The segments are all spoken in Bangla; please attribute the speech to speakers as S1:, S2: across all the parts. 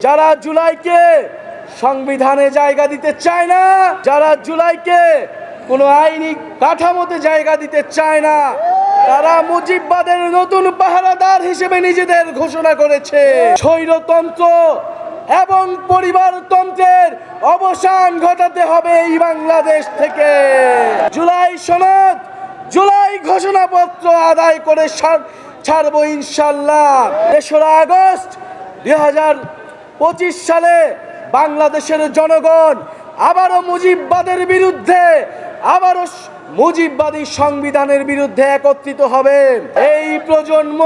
S1: যারা জুলাইকে সংবিধানে জায়গা দিতে চায় না, যারা জুলাইকে কোনো আইনি কাঠামোতে জায়গা দিতে চায় না, তারা মুজিববাদের নতুন পাহারাদার হিসেবে নিজেদের ঘোষণা করেছে। স্বৈরতন্ত্র এবং পরিবারতন্ত্রের অবসান ঘটাতে হবে এই বাংলাদেশ থেকে। জুলাই সনদ, জুলাই ঘোষণাপত্র আদায় করে ছাড়বো ইনশাল্লাহ। ৩রা আগস্ট ২০২৫ সালে বাংলাদেশের জনগণ আবারও মুজিববাদের বিরুদ্ধে, আবারও মুজিববাদী সংবিধানের বিরুদ্ধে একত্রিত হবে। এই প্রজন্ম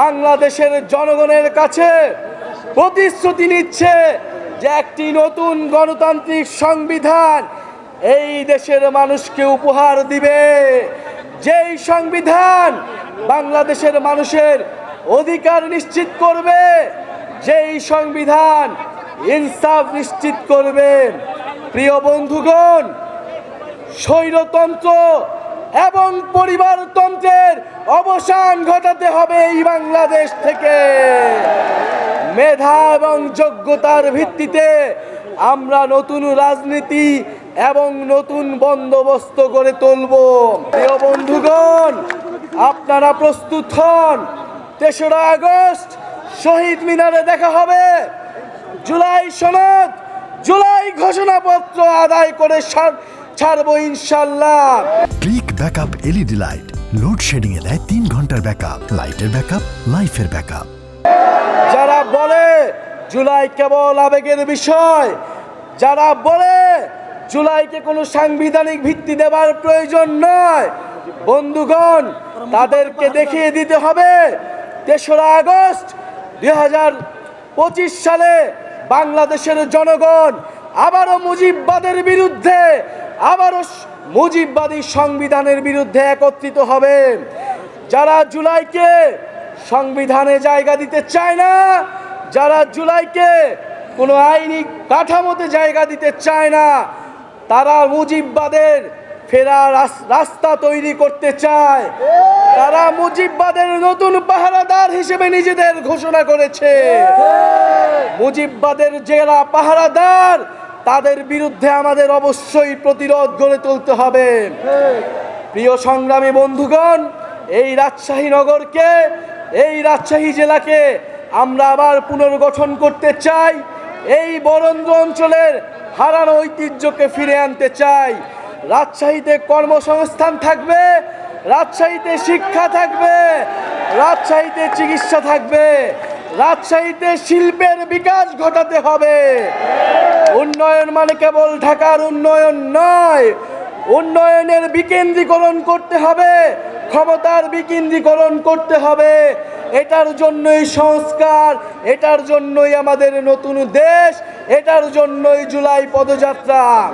S1: বাংলাদেশের জনগণের কাছে প্রতিশ্রুতি নিচ্ছে যে একটি নতুন গণতান্ত্রিক সংবিধান এই দেশের মানুষকে উপহার দিবে, যেই সংবিধান বাংলাদেশের মানুষের অধিকার নিশ্চিত করবে, যেই সংবিধান ইনসাফ নিশ্চিত করবে। প্রিয় বন্ধুগণ, স্বৈরতন্ত্র এবং পরিবারতন্ত্রের অবসান ঘটাতে হবে এই বাংলাদেশ থেকে। মেধা এবং যোগ্যতার ভিত্তিতে আমরা নতুন রাজনীতি এবং নতুন বন্দোবস্ত গড়ে তুলব। প্রিয় বন্ধুগণ, আপনারা প্রস্তুত হন। ৩রা আগস্ট শহীদ মিনারে দেখা হবে। জুলাই সনদ, জুলাই ঘোষণাপত্র আদায় করে ছাড়বো ইনশাল্লাহ।
S2: Click backup LED light load shedding এ দেয় 3 ঘন্টার ব্যাকআপ। লাইটের ব্যাকআপ, লাইফের ব্যাকআপ।
S1: যারা বলে জুলাই কেবল আবেগের বিষয়, যারা বলে জুলাইকে কোনো সাংবিধানিক ভিত্তি দেওয়ার প্রয়োজন নয়, বন্ধুগণ, তাদেরকে দেখিয়ে দিতে হবে ৩রা আগস্ট ২০২৫ সালে বাংলাদেশের জনগণ আবারও মুজিববাদের বিরুদ্ধে, আবারও মুজিববাদী সংবিধানের বিরুদ্ধে একত্রিত হবে। যারা জুলাইকে সংবিধানে জায়গা দিতে চায় না, যারা জুলাইকে কোনো আইনি কাঠামোতে জায়গা দিতে চায় না, তারা মুজিববাদের ফেরার রাস্তা তৈরি করতে চায়। তারা মুজিববাদের নতুন পাহারাদার হিসেবে নিজেদের ঘোষণা করেছে। মুজিববাদের যারা পাহারাদার, তাদের বিরুদ্ধে আমাদের অবশ্যই প্রতিরোধ গড়ে তুলতে হবে। প্রিয় সংগ্রামী বন্ধুগণ, এই রাজশাহী নগরকে, এই রাজশাহী জেলাকে আমরা আবার পুনর্গঠন করতে চাই। এই বরেন্দ্র অঞ্চলের হারানো ঐতিহ্যকে ফিরে আনতে চাই। রাজশাহীতে কর্মসংস্থান থাকবে, রাজশাহীতে শিক্ষা থাকবে, রাজশাহীতে চিকিৎসা থাকবে, রাজশাহীতে শিল্পের বিকাশ ঘটাতে হবে। উন্নয়ন মানে কেবল ঢাকার উন্নয়ন নয়, উন্নয়নের বিকেন্দ্রীকরণ করতে হবে, ক্ষমতার বিকেন্দ্রীকরণ করতে হবে। এটার জন্যই সংস্কার, এটার জন্যই আমাদের নতুন দেশ, এটার জন্যই জুলাই পদযাত্রা।